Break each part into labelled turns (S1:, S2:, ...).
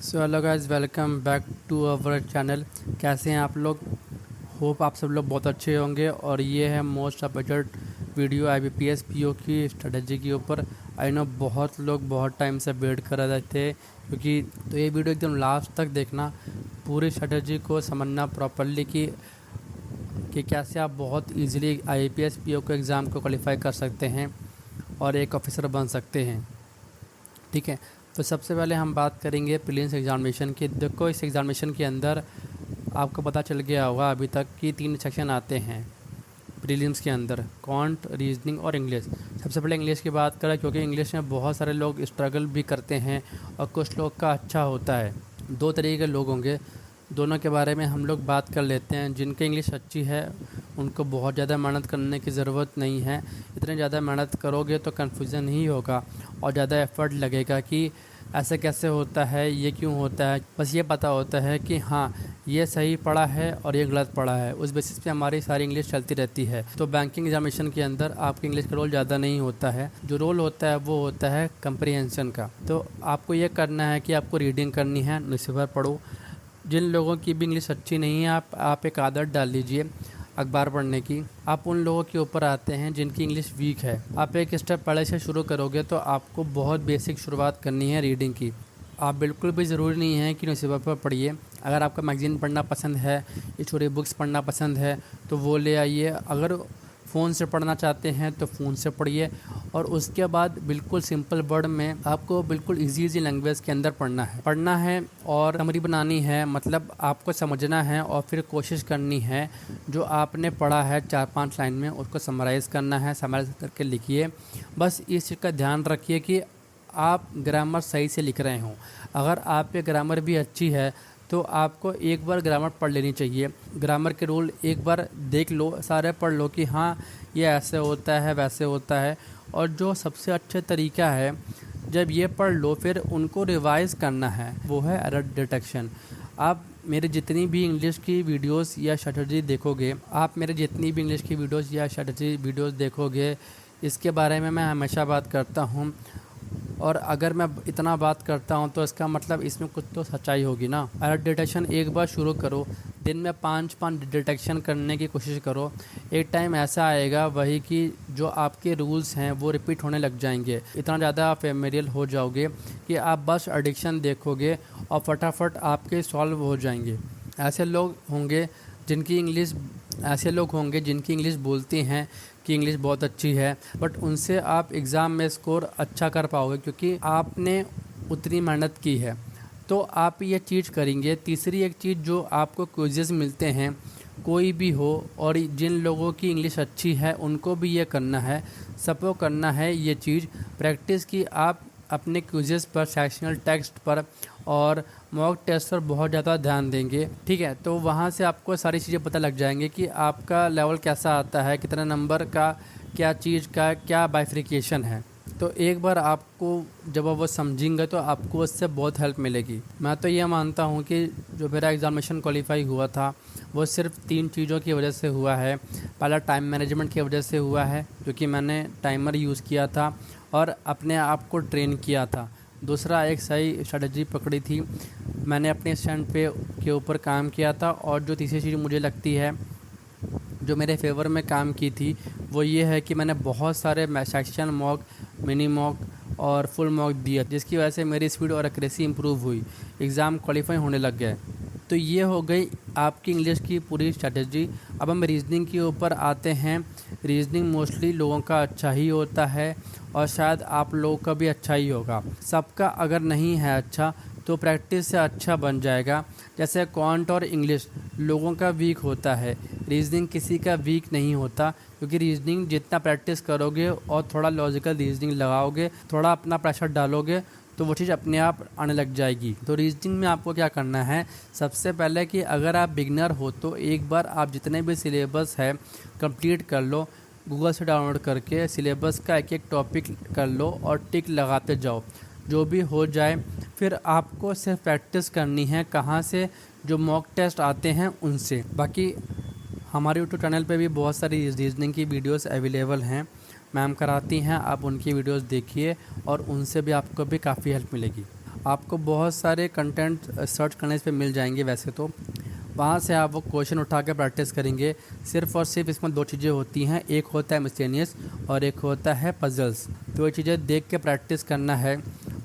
S1: So hello guys, welcome back to our channel. कैसे हैं आप लोग? होप आप सब लोग बहुत अच्छे होंगे। और ये है most updated video IBPS PO की स्ट्रेटजी के ऊपर। आई नो बहुत लोग बहुत टाइम से वेट कर रहे थे क्योंकि तो ये वीडियो एकदम लास्ट तक देखना, पूरी स्ट्रेटजी को समझना प्रॉपरली कि कैसे आप बहुत इजीली IBPS PO को एग्ज़ाम को क्वालिफाई कर सकते हैं और एक ऑफिसर बन सकते हैं। ठीक है, तो सबसे पहले हम बात करेंगे प्रीलिम्स एग्जामिनेशन की। देखो, इस एग्जामिनेशन के अंदर आपको पता चल गया होगा अभी तक कि 3 सेक्शन आते हैं प्रीलिम्स के अंदर: क्वांट, रीजनिंग और इंग्लिश। सबसे पहले इंग्लिश की बात करें क्योंकि इंग्लिश में बहुत सारे लोग स्ट्रगल भी करते हैं और कुछ लोग का अच्छा होता है। 2 तरीके के लोग होंगे, दोनों के बारे में हम लोग बात कर लेते हैं। जिनकी इंग्लिश अच्छी है उनको बहुत ज़्यादा मेहनत करने की ज़रूरत नहीं है। इतने ज़्यादा मेहनत करोगे तो कन्फ्यूज़न ही होगा और ज़्यादा एफर्ट लगेगा कि ऐसे कैसे होता है, ये क्यों होता है। बस ये पता होता है कि हाँ, ये सही पढ़ा है और ये गलत पढ़ा है, उस बेसिस पे हमारी सारी इंग्लिश चलती रहती है। तो बैंकिंग एग्जामिनेशन के अंदर आपकी इंग्लिश का रोल ज़्यादा नहीं होता है। जो रोल होता है वो होता है कंप्रीहेंशन का। तो आपको ये करना है कि आपको रीडिंग करनी है, न्यूज़पेपर पढ़ो। जिन लोगों की भी इंग्लिश अच्छी नहीं है, आप एक आदत डाल लीजिए अखबार पढ़ने की। आप उन लोगों के ऊपर आते हैं जिनकी इंग्लिश वीक है। आप एक स्टेप पहले से शुरू करोगे तो आपको बहुत बेसिक शुरुआत करनी है रीडिंग की। आप बिल्कुल भी ज़रूरी नहीं है कि न्यूज़पेपर पढ़िए। अगर आपका मैगज़ीन पढ़ना पसंद है, स्टोरी बुक्स पढ़ना पसंद है तो वो ले आइए। अगर फ़ोन से पढ़ना चाहते हैं तो फ़ोन से पढ़िए। और उसके बाद बिल्कुल सिंपल वर्ड में आपको बिल्कुल इजी लैंग्वेज के अंदर पढ़ना है और समरी बनानी है। मतलब आपको समझना है और फिर कोशिश करनी है जो आपने पढ़ा है 4-5 लाइन में उसको समराइज़ करना है। समराइज़ करके लिखिए। बस इस चीज़ का ध्यान रखिए कि आप ग्रामर सही से लिख रहे हों। अगर आप पे ग्रामर भी अच्छी है तो आपको एक बार ग्रामर पढ़ लेनी चाहिए। ग्रामर के रूल एक बार देख लो, सारे पढ़ लो कि हाँ ये ऐसे होता है, वैसे होता है। और जो सबसे अच्छा तरीका है, जब ये पढ़ लो फिर उनको रिवाइज़ करना है, वो है एरर डिटेक्शन। आप मेरे जितनी भी इंग्लिश की वीडियोस या स्ट्रेटजी देखोगे, इसके बारे में मैं हमेशा बात करता हूँ। और अगर मैं इतना बात करता हूँ तो इसका मतलब इसमें कुछ तो सच्चाई होगी ना। एरर डिटेक्शन एक बार शुरू करो, दिन में 5 डिटेक्शन करने की कोशिश करो। एक टाइम ऐसा आएगा वही कि जो आपके रूल्स हैं वो रिपीट होने लग जाएंगे। इतना ज़्यादा आप फेमिलियर हो जाओगे कि आप बस एडिक्शन देखोगे और फटाफट आपके सॉल्व हो जाएंगे। ऐसे लोग होंगे जिनकी इंग्लिश बोलती हैं कि इंग्लिश बहुत अच्छी है, बट उनसे आप एग्ज़ाम में स्कोर अच्छा कर पाओगे क्योंकि आपने उतनी मेहनत की है। तो आप ये चीज़ करेंगे। तीसरी एक चीज़ जो आपको क्विज़ेस मिलते हैं, कोई भी हो, और जिन लोगों की इंग्लिश अच्छी है उनको भी ये करना है, सबको करना है ये चीज़ प्रैक्टिस की। आप अपने क्विज़ेस पर, सेक्शनल टेक्स्ट पर और मॉक टेस्ट पर बहुत ज़्यादा ध्यान देंगे। ठीक है, तो वहाँ से आपको सारी चीज़ें पता लग जाएंगे कि आपका लेवल कैसा आता है, कितने नंबर का, क्या चीज़ का क्या बाइफिकेशन है। तो एक बार आपको जब वो समझेंगे तो आपको उससे बहुत हेल्प मिलेगी। मैं तो ये मानता हूँ कि जो मेरा एग्जामिनेशन क्वालिफाई हुआ था वो सिर्फ 3 चीज़ों की वजह से हुआ है। पहला, टाइम मैनेजमेंट की वजह से हुआ है क्योंकि मैंने टाइमर यूज़ किया था और अपने आप को ट्रेन किया था। दूसरा, एक सही स्ट्रेटजी पकड़ी थी, मैंने अपने स्टैंड पे के ऊपर काम किया था। और जो तीसरी चीज़ मुझे लगती है जो मेरे फेवर में काम की थी वो ये है कि मैंने बहुत सारे सेक्शन मॉक, मिनी मॉक और फुल मॉक दिया, जिसकी वजह से मेरी स्पीड और एक्यूरेसी इंप्रूव हुई, एग्ज़ाम क्वालिफाई होने लग गए। तो ये हो गई आपकी इंग्लिश की पूरी स्ट्रेटजी। अब हम रीजनिंग के ऊपर आते हैं। रीजनिंग मोस्टली लोगों का अच्छा ही होता है और शायद आप लोगों का भी अच्छा ही होगा। सबका अगर नहीं है अच्छा तो प्रैक्टिस से अच्छा बन जाएगा। जैसे क्वांट और इंग्लिश लोगों का वीक होता है, रीजनिंग किसी का वीक नहीं होता, क्योंकि रीजनिंग जितना प्रैक्टिस करोगे और थोड़ा लॉजिकल रीजनिंग लगाओगे, थोड़ा अपना प्रेशर डालोगे तो वो चीज़ अपने आप आने लग जाएगी। तो रीजनिंग में आपको क्या करना है, सबसे पहले कि अगर आप बिगनर हो तो एक बार आप जितने भी सिलेबस है कंप्लीट कर लो। गूगल से डाउनलोड करके सिलेबस का एक एक टॉपिक कर लो और टिक लगाते जाओ। जो भी हो जाए फिर आपको सिर्फ प्रैक्टिस करनी है। कहाँ से? जो मॉक टेस्ट आते हैं उनसे। बाकी हमारे यूट्यूब चैनल पे भी बहुत सारी रीजनिंग की वीडियोस अवेलेबल हैं, मैम कराती हैं, आप उनकी वीडियोस देखिए और उनसे भी आपको भी काफ़ी हेल्प मिलेगी। आपको बहुत सारे कंटेंट सर्च करने पे मिल जाएंगे वैसे तो, वहाँ से आप वो क्वेश्चन उठा के प्रैक्टिस करेंगे। सिर्फ़ और सिर्फ इसमें 2 चीज़ें होती हैं, एक होता है मिसलेनियस और एक होता है पजल्स। तो ये चीज़ें देख के प्रैक्टिस करना है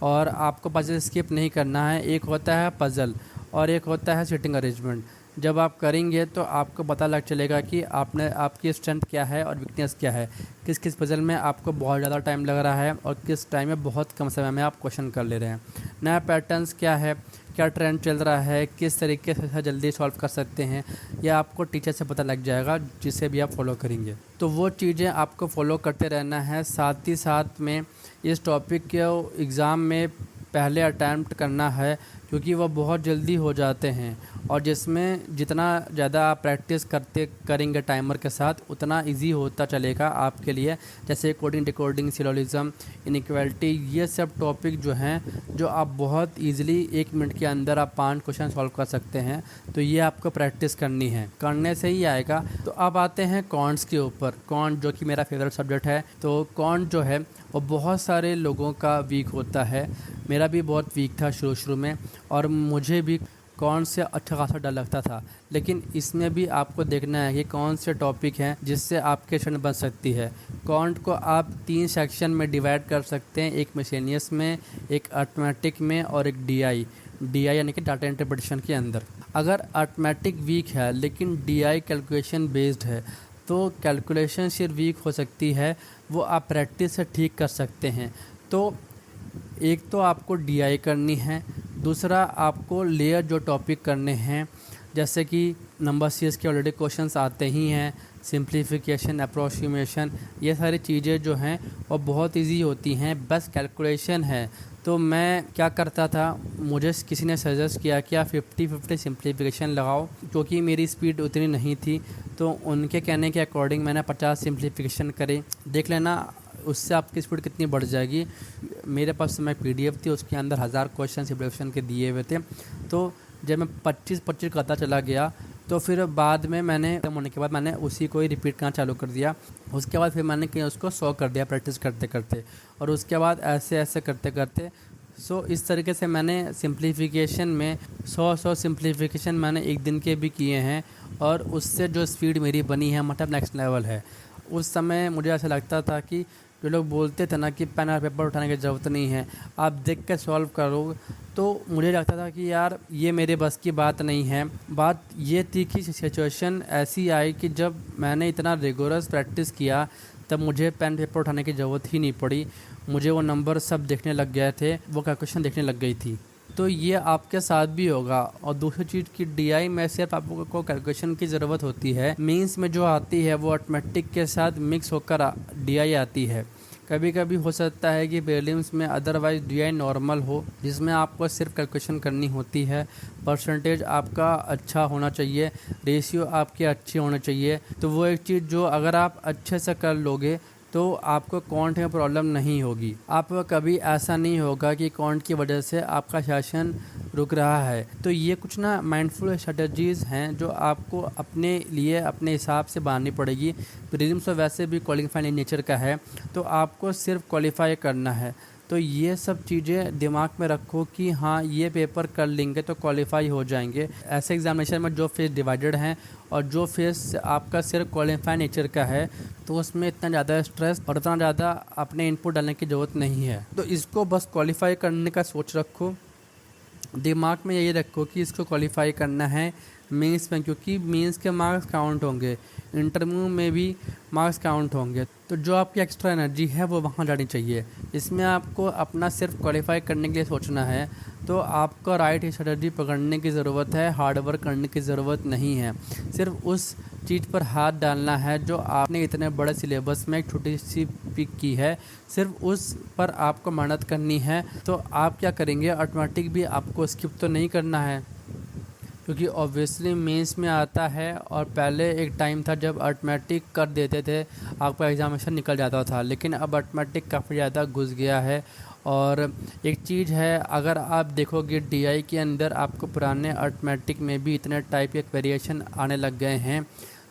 S1: और आपको पजल स्किप नहीं करना है। एक होता है पजल और एक होता है सिटिंग अरेंजमेंट। जब आप करेंगे तो आपको पता लग चलेगा कि आपकी स्ट्रेंथ क्या है और वीकनेस क्या है, किस किस पजल में आपको बहुत ज़्यादा टाइम लग रहा है और किस टाइम में बहुत कम समय में आप क्वेश्चन कर ले रहे हैं। नया पैटर्न्स क्या है, क्या ट्रेंड चल रहा है, किस तरीके से जल्दी सॉल्व कर सकते हैं, यह आपको टीचर से पता लग जाएगा जिसे भी आप फॉलो करेंगे। तो वो चीज़ें आपको फॉलो करते रहना है। साथ ही साथ में इस टॉपिक के एग्ज़ाम में पहले अटैम्प्ट करना है, क्योंकि वह बहुत जल्दी हो जाते हैं और जिसमें जितना ज़्यादा आप प्रैक्टिस करेंगे टाइमर के साथ उतना इजी होता चलेगा आपके लिए। जैसे कोडिंग, डिकोडिंग, सिलोजिज्म, इनइक्वालिटी, ये सब टॉपिक जो हैं जो आप बहुत इजीली 1 मिनट के अंदर आप 5 क्वेश्चन सॉल्व कर सकते हैं। तो ये आपको प्रैक्टिस करनी है, करने से ही आएगा। तो अब आते हैं कॉन्ट्स के ऊपर। कॉन्ट जो कि मेरा फेवरेट सब्जेक्ट है, तो कॉन्ट जो है वो बहुत सारे लोगों का वीक होता है। मेरा भी बहुत वीक था शुरू में और मुझे भी कौन से अच्छा खासा डर लगता था, लेकिन इसमें भी आपको देखना है कि कौन से टॉपिक हैं जिससे आपके स्टूडेंट बन सकती है। कॉन्ट को आप 3 सेक्शन में डिवाइड कर सकते हैं, एक मिसलेनियस में, एक अर्थमेटिक में और एक डीआई यानी कि डाटा इंटरप्रिटेशन के अंदर। अगर अर्थमेटिक वीक है लेकिन डीआई कैलकुलेशन बेस्ड है तो कैलकुलेशन सिर्फ वीक हो सकती है, वो आप प्रैक्टिस से ठीक कर सकते हैं। तो एक तो आपको डीआई करनी है, दूसरा आपको लेयर जो टॉपिक करने हैं, जैसे कि नंबर सीरीज़ के ऑलरेडी क्वेश्चंस आते ही हैं, सिंप्लीफिकेशन, अप्रोक्सीमेशन, ये सारी चीज़ें जो हैं वो बहुत इजी होती हैं, बस कैलकुलेशन है। तो मैं क्या करता था, मुझे किसी ने सजेस्ट किया कि आप 50-50 सिंप्लीफिकेशन लगाओ, क्योंकि मेरी स्पीड उतनी नहीं थी। तो उनके कहने के अकॉर्डिंग मैंने 50 सिंप्लीफिकेशन करे। देख लेना उससे आपकी स्पीड कितनी बढ़ जाएगी। मेरे पास समय PDF थी, उसके अंदर 1000 क्वेश्चन सिंप्लीफिकेशन के दिए हुए थे। तो जब मैं 25 करता चला गया तो फिर बाद में मैंने खत्म होने के बाद मैंने उसी को ही रिपीट करना चालू कर दिया। उसके बाद फिर मैंने कहीं उसको 100 कर दिया प्रैक्टिस करते करते, और उसके बाद ऐसे करते करते इस तरीके से मैंने सिंप्लीफिकेशन में 100 सिंप्लीफिकेशन मैंने एक दिन के भी किए हैं, और उससे जो स्पीड मेरी बनी है मतलब नेक्स्ट लेवल है। उस समय मुझे ऐसा लगता था कि जो लोग बोलते थे ना कि पेन और पेपर उठाने की ज़रूरत नहीं है, आप देख के सॉल्व करो, तो मुझे लगता था कि यार ये मेरे बस की बात नहीं है। बात ये थी कि सिचुएशन ऐसी आई कि जब मैंने इतना रिगोरस प्रैक्टिस किया तब मुझे पेन पेपर उठाने की ज़रूरत ही नहीं पड़ी। मुझे वो नंबर सब देखने लग गए थे, वो कैलकुलेशन देखने लग गई थी। तो ये आपके साथ भी होगा। और दूसरी चीज़ की डीआई में सिर्फ आपको कैलकुलेशन की ज़रूरत होती है। मीन्स में जो आती है वो अर्थमेटिक के साथ मिक्स होकर डीआई आती है। कभी कभी हो सकता है कि प्रीलिम्स में अदरवाइज डीआई नॉर्मल हो, जिसमें आपको सिर्फ कैलकुलेशन करनी होती है। परसेंटेज आपका अच्छा होना चाहिए, रेशियो आपके अच्छे होने चाहिए। तो वो एक चीज़ जो अगर आप अच्छे से कर लोगे तो आपको कॉन्ट में प्रॉब्लम नहीं होगी। आपको कभी ऐसा नहीं होगा कि कॉन्ट की वजह से आपका सेशन रुक रहा है। तो ये कुछ ना माइंडफुल स्ट्रेटजीज़ हैं जो आपको अपने लिए अपने हिसाब से बनानी पड़ेगी। प्रीलिम्स तो वैसे भी क्वालिफाइंग नेचर का है, तो आपको सिर्फ क्वालिफाई करना है। तो ये सब चीज़ें दिमाग में रखो कि हाँ ये पेपर कर लेंगे तो क्वालिफाई हो जाएंगे। ऐसे एग्जामिनेशन में जो फेस डिवाइडेड हैं और जो फेस आपका सिर्फ क्वालिफाई नेचर का है, तो उसमें इतना ज़्यादा स्ट्रेस और इतना ज़्यादा अपने इनपुट डालने की ज़रूरत नहीं है। तो इसको बस क्वालिफाई करने का सोच रखो, दिमाग में यही रखो कि इसको क्वालिफाई करना है मेंस में, क्योंकि मेंस के मार्क्स काउंट होंगे, इंटरव्यू में भी मार्क्स काउंट होंगे। तो जो आपकी एक्स्ट्रा एनर्जी है वो वहाँ जानी चाहिए। इसमें आपको अपना सिर्फ क्वालिफाई करने के लिए सोचना है। तो आपको राइट स्ट्रेटजी पकड़ने की ज़रूरत है, हार्ड वर्क करने की ज़रूरत नहीं है। सिर्फ उस चीज़ पर हाथ डालना है जो आपने इतने बड़े सिलेबस में एक छोटी सी पिक की है, सिर्फ उस पर आपको मेहनत करनी है। तो आप क्या करेंगे, ऑटोमेटिक भी आपको स्किप तो नहीं करना है, क्योंकि ऑब्वियसली मेंस में आता है। और पहले एक टाइम था जब अर्थमेटिक कर देते थे, आपका एग्जामिनेशन निकल जाता था, लेकिन अब अर्थमेटिक काफ़ी ज़्यादा घुस गया है। और एक चीज़ है, अगर आप देखोगे डीआई के अंदर आपको पुराने अर्थमेटिक में भी इतने टाइप के वेरिएशन आने लग गए हैं,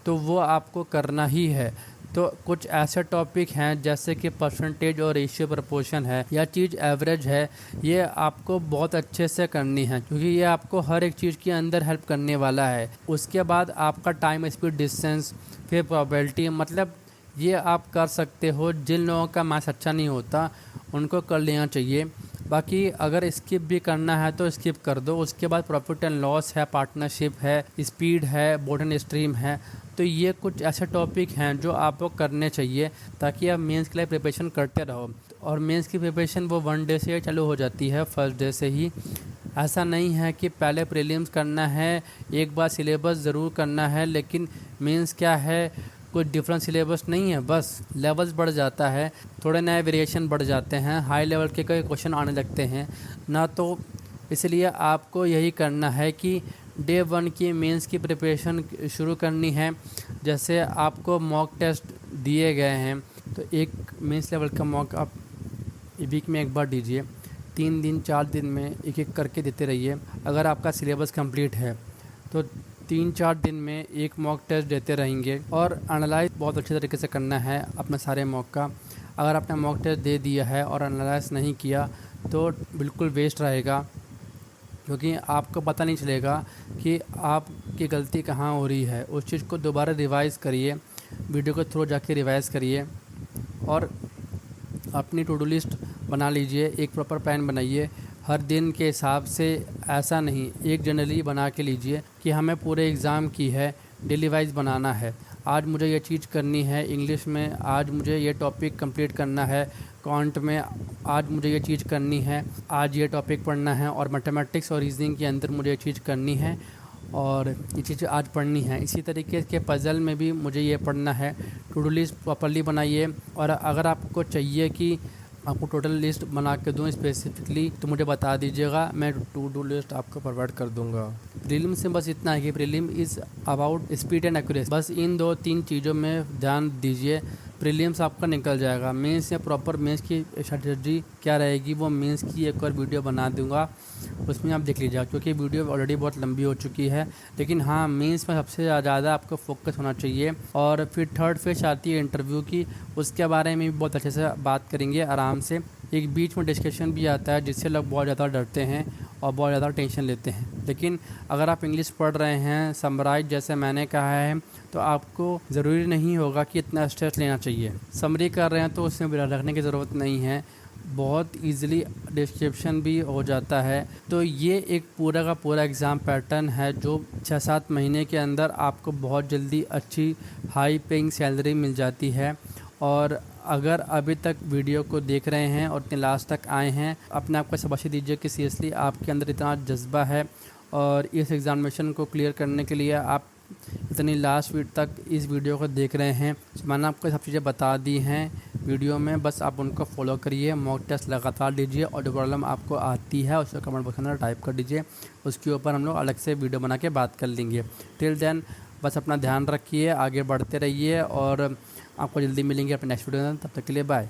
S1: तो वो आपको करना ही है। तो कुछ ऐसे टॉपिक हैं जैसे कि परसेंटेज और रेशियो प्रपोर्शन है, या चीज़ एवरेज है, ये आपको बहुत अच्छे से करनी है क्योंकि ये आपको हर एक चीज़ के अंदर हेल्प करने वाला है। उसके बाद आपका टाइम स्पीड डिस्टेंस, फिर प्रोबेबिलिटी, मतलब ये आप कर सकते हो। जिन लोगों का मैथ्स अच्छा नहीं होता उनको कर लेना चाहिए। बाकी अगर स्किप भी करना है तो स्किप कर दो। उसके बाद प्रॉफिट एंड लॉस है, पार्टनरशिप है, स्पीड है, बोर्ड स्ट्रीम है। तो ये कुछ ऐसे टॉपिक हैं जो आपको करने चाहिए ताकि आप मेंस के लिए प्रिपरेशन करते रहो। और मेंस की प्रिपरेशन वो 1 डे से चालू हो जाती है, फर्स्ट डे से ही। ऐसा नहीं है कि पहले प्रीलिम्स करना है, एक बार सिलेबस ज़रूर करना है, लेकिन मेंस क्या है, कोई डिफरेंट सिलेबस नहीं है, बस लेवल्स बढ़ जाता है, थोड़े नए वेरिएशन बढ़ जाते हैं, हाई लेवल के कई क्वेश्चन आने लगते हैं ना। तो इसलिए आपको यही करना है कि डे 1 की मेंस की प्रिपरेशन शुरू करनी है। जैसे आपको मॉक टेस्ट दिए गए हैं तो एक मेंस लेवल का मॉक आप वीक में एक बार दीजिए, 3 दिन 4 दिन में एक एक करके देते रहिए। अगर आपका सिलेबस कंप्लीट है तो 3-4 दिन में एक मॉक टेस्ट देते रहेंगे और एनालाइज बहुत अच्छे तरीके से करना है अपने सारे मॉक का। अगर आपने मॉक टेस्ट दे दिया है और एनालाइज नहीं किया तो बिल्कुल वेस्ट रहेगा, क्योंकि आपको पता नहीं चलेगा कि आपकी गलती कहाँ हो रही है। उस चीज़ को दोबारा रिवाइज़ करिए, वीडियो को थ्रू जाके रिवाइज़ करिए और अपनी टू डू लिस्ट बना लीजिए, एक प्रॉपर प्लान बनाइए हर दिन के हिसाब से। ऐसा नहीं, एक जनरली बना के लीजिए कि हमें पूरे एग्ज़ाम की है, डेली वाइज बनाना है। आज मुझे ये चीज़ करनी है इंग्लिश में, आज मुझे ये टॉपिक कंप्लीट करना है, क्वांट में आज मुझे ये चीज़ करनी है, आज ये टॉपिक पढ़ना है, और मैथमेटिक्स और रीजनिंग के अंदर मुझे ये चीज़ करनी है और ये चीज़ आज पढ़नी है। इसी तरीके के पज़ल में भी मुझे ये पढ़ना है। टू डू लिस्ट प्रॉपर्ली बनाइए। और अगर आपको चाहिए कि आपको टोटल लिस्ट बना के दूँ स्पेसिफिकली तो मुझे बता दीजिएगा, मैं टू डू लिस्ट आपको प्रोवाइड कर दूंगा। प्रीलिम से बस इतना है कि prelim is about speed and accuracy, बस इन 2-3 चीज़ों में ध्यान दीजिए, प्रीलिम्स आपका निकल जाएगा। मेंस या प्रॉपर मेंस की स्ट्रेटजी क्या रहेगी वो मेंस की एक और वीडियो बना दूंगा, उसमें आप देख लीजिएगा, क्योंकि वीडियो ऑलरेडी बहुत लंबी हो चुकी है। लेकिन हाँ, मेंस में सबसे ज़्यादा आपको फोकस होना चाहिए। और फिर थर्ड फेज आती है इंटरव्यू की, उसके बारे में भी बहुत अच्छे से बात करेंगे आराम से। एक बीच में डिस्कशन भी आता है जिससे लोग बहुत ज़्यादा डरते हैं और बहुत ज़्यादा टेंशन लेते हैं। लेकिन अगर आप इंग्लिश पढ़ रहे हैं समराइज जैसे मैंने कहा है तो आपको ज़रूरी नहीं होगा कि इतना स्ट्रेस लेना चाहिए। समरी कर रहे हैं तो उसमें रखने की ज़रूरत नहीं है, बहुत इजीली डिस्क्रिप्शन भी हो जाता है। तो ये एक पूरा का पूरा एग्ज़ाम पैटर्न है जो 6-7 महीने के अंदर आपको बहुत जल्दी अच्छी हाई पेइंग सैलरी मिल जाती है। और अगर अभी तक वीडियो को देख रहे हैं और इतने लास्ट तक आए हैं, अपने आप को शाबाशी दीजिए कि सीरियसली आपके अंदर इतना जज्बा है और इस एग्ज़ामिनेशन को क्लियर करने के लिए आप इतनी लास्ट वीक तक इस वीडियो को देख रहे हैं। मैंने आपको सब चीज़ें बता दी हैं वीडियो में, बस आप उनको फॉलो करिए, मॉक टेस्ट लगातार दीजिए और जो प्रॉब्लम आपको आती है उसको कमेंट बॉक्स में टाइप कर दीजिए, उसके ऊपर हम लोग अलग से वीडियो बना के बात कर लेंगे। टिल देन बस अपना ध्यान रखिए, आगे बढ़ते रहिए और आपको जल्दी मिलेंगे अपने नेक्स्ट वीडियो में। तब तक के लिए बाय।